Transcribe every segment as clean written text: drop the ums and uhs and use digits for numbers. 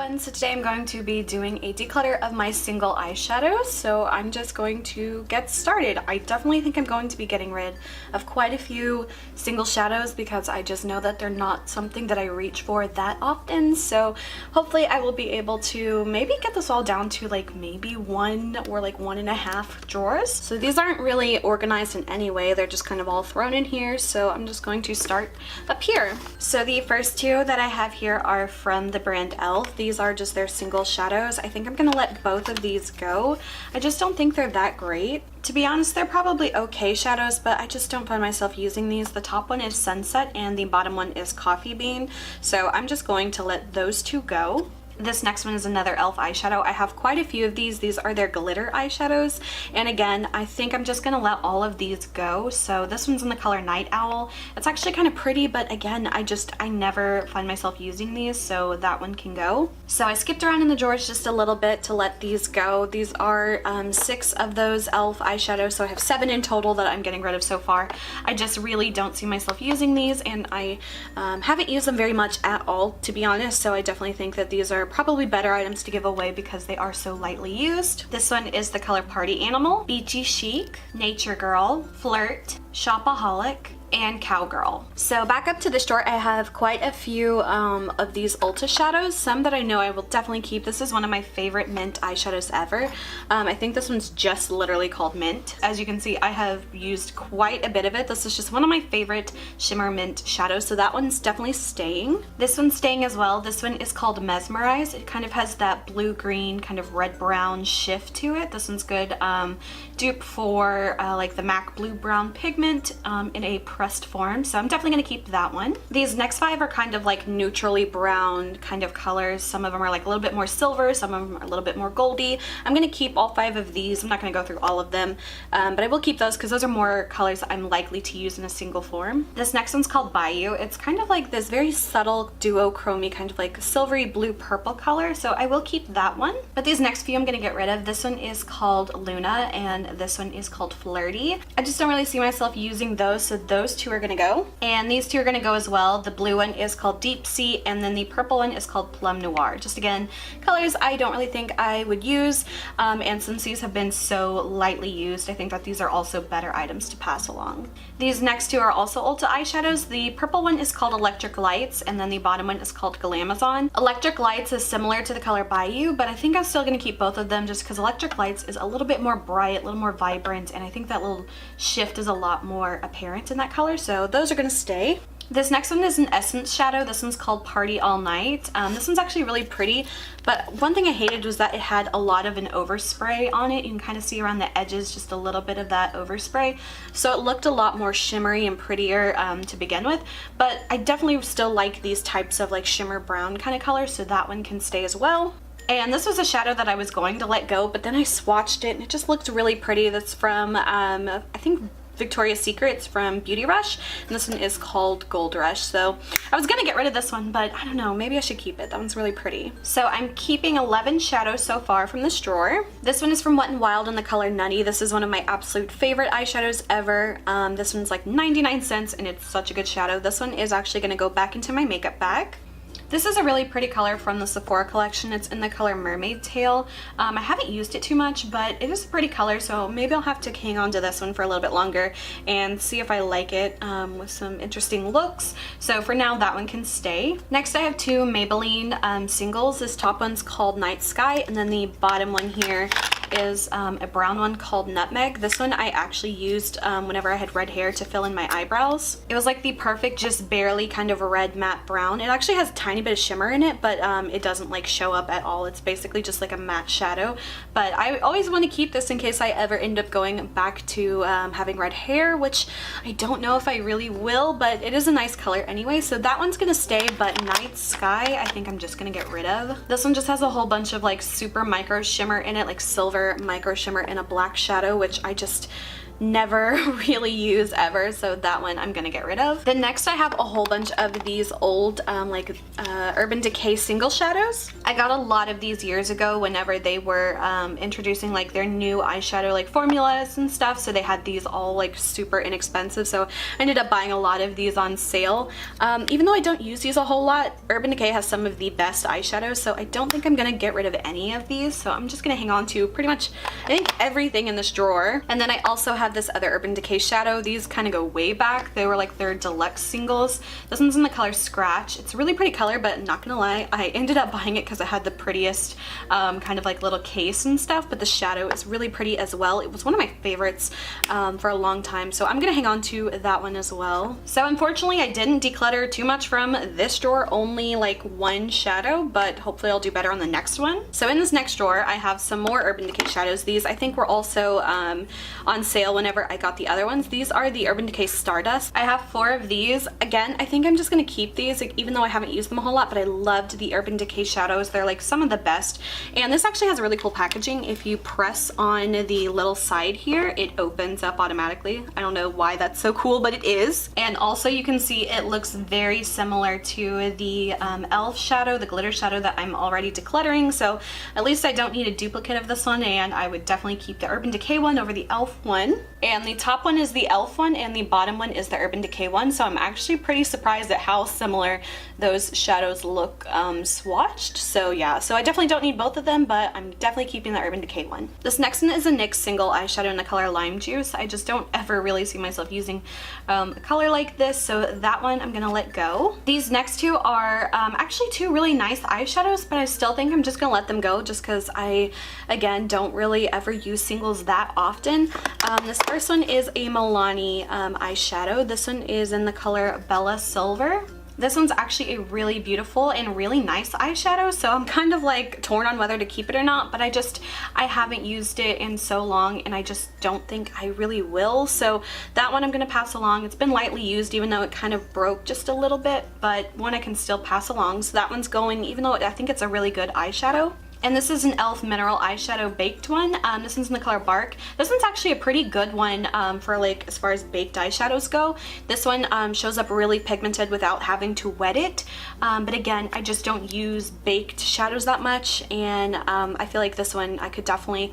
everyone, so today I'm going to be doing a declutter of my single eyeshadows, so I'm just going to get started. I definitely think I'm going to be getting rid of quite a few single shadows because I just know that they're not something that I reach for that often, so hopefully I will be able to maybe get this all down to like maybe one or like 1.5 drawers. So these aren't really organized in any way, they're just kind of all thrown in here, so I'm just going to start up here. So the first two that I have here are from the brand e.l.f. These are just their single shadows. I think I'm gonna let both of these go. I just don't think they're that great. To be honest, they're probably okay shadows, but I just don't find myself using these. The top one is Sunset and the bottom one is Coffee Bean. So I'm just going to let those two go. This next one is another e.l.f. eyeshadow. I have quite a few of these. These are their glitter eyeshadows. And again, I think I'm just gonna let all of these go. So this one's in the color Night Owl. It's actually kind of pretty, but again, I never find myself using these, so that one can go. So I skipped around in the drawers just a little bit to let these go. These are 6 of those e.l.f. eyeshadows, so I have 7 in total that I'm getting rid of so far. I just really don't see myself using these, and I haven't used them very much at all, to be honest, so I definitely think that these are probably better items to give away because they are so lightly used. This one is the color Party Animal, Beachy Chic, Nature Girl, Flirt, Shopaholic, and Cowgirl. So back up to this drawer, I have quite a few of these Ulta shadows, some that I know I will definitely keep. This is one of my favorite mint eyeshadows ever. I think this one's just literally called Mint. As you can see, I have used quite a bit of it. This is just one of my favorite shimmer mint shadows, so that one's definitely staying. This one's staying as well. This one is called Mesmerize. It kind of has that blue-green kind of red-brown shift to it. This one's good dupe for like the MAC blue-brown pigment in a pressed form, so I'm definitely going to keep that one. These next 5 are kind of like neutrally brown kind of colors. Some of them are like a little bit more silver, some of them are a little bit more goldy. I'm going to keep all 5 of these. I'm not going to go through all of them, but I will keep those because those are more colors I'm likely to use in a single form. This next one's called Bayou. It's kind of like this very subtle duochrome-y kind of like silvery blue purple color, so I will keep that one. But these next few I'm going to get rid of. This one is called Luna and this one is called Flirty. I just don't really see myself using those, so those 2 are going to go. And these 2 are going to go as well. The blue one is called Deep Sea and then the purple one is called Plum Noir. Just again, colors I don't really think I would use, and since these have been so lightly used, I think that these are also better items to pass along. These next 2 are also Ulta eyeshadows. The purple one is called Electric Lights and then the bottom one is called Glamazon. Electric Lights is similar to the color Bayou, but I think I'm still going to keep both of them just because Electric Lights is a little bit more bright, a little more vibrant, and I think that little shift is a lot more apparent in that color, so those are going to stay. This next one is an Essence shadow. This one's called Party All Night. This one's actually really pretty, but one thing I hated was that it had a lot of an overspray on it. You can kind of see around the edges just a little bit of that overspray. So it looked a lot more shimmery and prettier to begin with, but I definitely still like these types of like shimmer brown kind of colors, so that one can stay as well. And this was a shadow that I was going to let go, but then I swatched it and it just looked really pretty. That's from, I think, Victoria's Secret's from Beauty Rush, and this one is called Gold Rush. So I was gonna get rid of this one, but I don't know, maybe I should keep it. That one's really pretty. So I'm keeping 11 shadows so far from this drawer. This one is from Wet n Wild in the color Nutty. This is one of my absolute favorite eyeshadows ever. This one's like 99 cents and it's such a good shadow. This one is actually gonna go back into my makeup bag. This is a really pretty color from the Sephora collection. It's in the color Mermaid Tail. I haven't used it too much, but it is a pretty color, so maybe I'll have to hang on to this one for a little bit longer and see if I like it with some interesting looks. So for now, that one can stay. Next, I have 2 Maybelline singles. This top one's called Night Sky, and then the bottom one here is a brown one called Nutmeg. This one I actually used whenever I had red hair to fill in my eyebrows. It was like the perfect, just barely kind of a red matte brown. It actually has a tiny bit of shimmer in it, but it doesn't like show up at all. It's basically just like a matte shadow. But I always want to keep this in case I ever end up going back to having red hair, which I don't know if I really will, but it is a nice color anyway. So that one's gonna stay, but Night Sky I think I'm just gonna get rid of. This one just has a whole bunch of like super micro shimmer in it, like silver micro shimmer and a black shadow, which I just never really use ever, so that one I'm gonna get rid of. Then next I have a whole bunch of these old Urban Decay single shadows. I got a lot of these years ago whenever they were introducing like their new eyeshadow like formulas and stuff, so they had these all like super inexpensive, so I ended up buying a lot of these on sale. Even though I don't use these a whole lot, Urban Decay has some of the best eyeshadows, so I don't think I'm gonna get rid of any of these, so I'm just gonna hang on to pretty much I think everything in this drawer. And then I also have this other Urban Decay shadow. These kind of go way back. They were like their deluxe singles. This one's in the color Scratch. It's a really pretty color, but not gonna lie, I ended up buying it because it had the prettiest kind of like little case and stuff, but the shadow is really pretty as well. It was one of my favorites for a long time, so I'm gonna hang on to that one as well. So unfortunately I didn't declutter too much from this drawer, only like one shadow, but hopefully I'll do better on the next one. So in this next drawer I have some more Urban Decay shadows. These I think were also on sale whenever I got the other ones. These are the Urban Decay Stardust. I have 4 of these. Again, I think I'm just gonna keep these, like, even though I haven't used them a whole lot, but I loved the Urban Decay shadows. They're like some of the best. And this actually has really cool packaging. If you press on the little side here, it opens up automatically. I don't know why that's so cool, but it is. And also you can see it looks very similar to the e.l.f. shadow, the glitter shadow that I'm already decluttering, so at least I don't need a duplicate of this one, and I would definitely keep the Urban Decay one over the e.l.f. one. And the top one is the e.l.f. one and the bottom one is the Urban Decay one, so I'm actually pretty surprised at how similar those shadows look swatched. So yeah, so I definitely don't need both of them, but I'm definitely keeping the Urban Decay one. This next one is a NYX single eyeshadow in the color Lime Juice. I just don't ever really see myself using a color like this, so that one I'm gonna let go. These next two are actually 2 really nice eyeshadows, but I still think I'm just gonna let them go just because I, again, don't really ever use singles that often. This first one is a Milani eyeshadow. This one is in the color Bella Silver. This one's actually a really beautiful and really nice eyeshadow, so I'm kind of like torn on whether to keep it or not, but I haven't used it in so long and I just don't think I really will, so that one I'm gonna pass along. It's been lightly used even though it kind of broke just a little bit, but one I can still pass along, so that one's going, even though I think it's a really good eyeshadow. And this is an e.l.f. Mineral Eyeshadow Baked one. This one's in the color Bark. This one's actually a pretty good one for like as far as baked eyeshadows go. This one shows up really pigmented without having to wet it. But again, I just don't use baked shadows that much, and I feel like this one I could definitely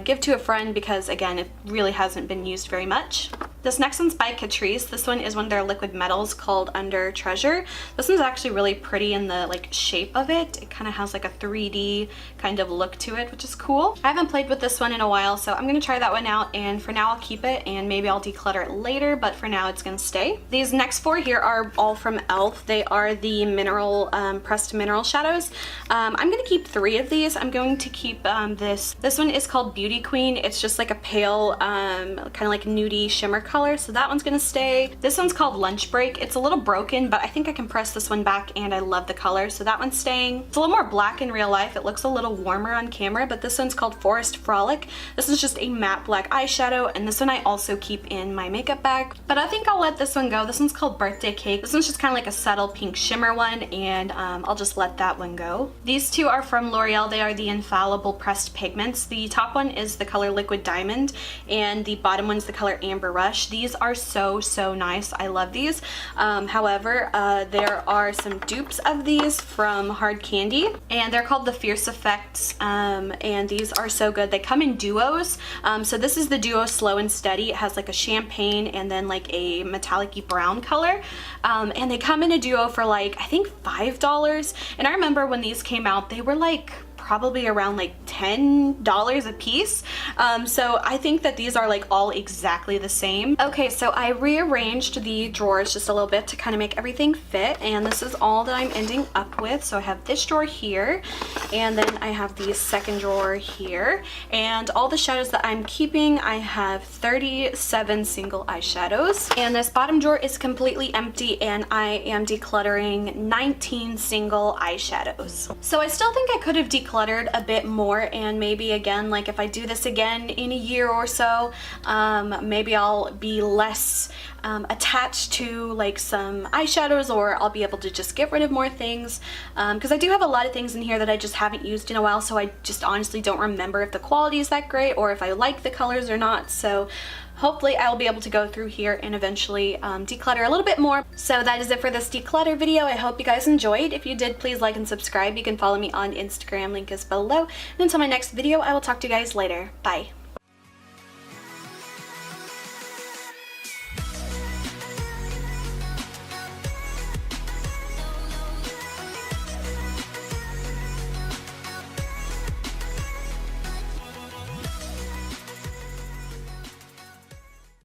give to a friend because again, it really hasn't been used very much. This next one's by Catrice. This one is one of their liquid metals called Under Treasure. This one's actually really pretty in the like shape of it. It kind of has like a 3D kind of look to it, which is cool. I haven't played with this one in a while, so I'm gonna try that one out, and for now I'll keep it and maybe I'll declutter it later, but for now it's gonna stay. These next 4 here are all from e.l.f. They are the mineral pressed mineral shadows. I'm gonna keep 3 of these. I'm going to keep this one is called Beauty Queen. It's just like a pale kind of like nudie shimmer color, so that one's gonna stay. This one's called Lunch Break. It's a little broken, but I think I can press this one back and I love the color, so that one's staying. It's a little more black in real life. It looks a little warmer on camera, but this one's called Forest Frolic. This is just a matte black eyeshadow, and this one I also keep in my makeup bag, but I think I'll let this one go. This one's called Birthday Cake. This one's just kind of like a subtle pink shimmer one, and I'll just let that one go. These 2 are from L'Oreal. They are the Infallible Pressed Pigments. The top one is the color Liquid Diamond, and the bottom one's the color Amber Rush. These are so nice. I love these. However, there are some dupes of these from Hard Candy, and they're called the Fierce Effects, and these are so good. They come in duos. So this is the duo Slow and Steady. It has like a champagne and then like a metallic-y brown color, and they come in a duo for like I think $5, and I remember when these came out they were like probably around like $10 a piece. So I think that these are like all exactly the same. Okay, so I rearranged the drawers just a little bit to kind of make everything fit, and this is all that I'm ending up with. So I have this drawer here, and then I have the second drawer here, and all the shadows that I'm keeping, I have 37 single eyeshadows, and this bottom drawer is completely empty, and I am decluttering 19 single eyeshadows. So I still think I could have decluttered a bit more, and maybe again, like if I do this again in a year or so, maybe I'll be less attached to like some eyeshadows, or I'll be able to just get rid of more things, because I do have a lot of things in here that I just haven't used in a while, so I just honestly don't remember if the quality is that great or if I like the colors or not. So hopefully I will be able to go through here and eventually declutter a little bit more. So that is it for this declutter video. I hope you guys enjoyed. If you did, please like and subscribe. You can follow me on Instagram, link is below. And until my next video, I will talk to you guys later. Bye.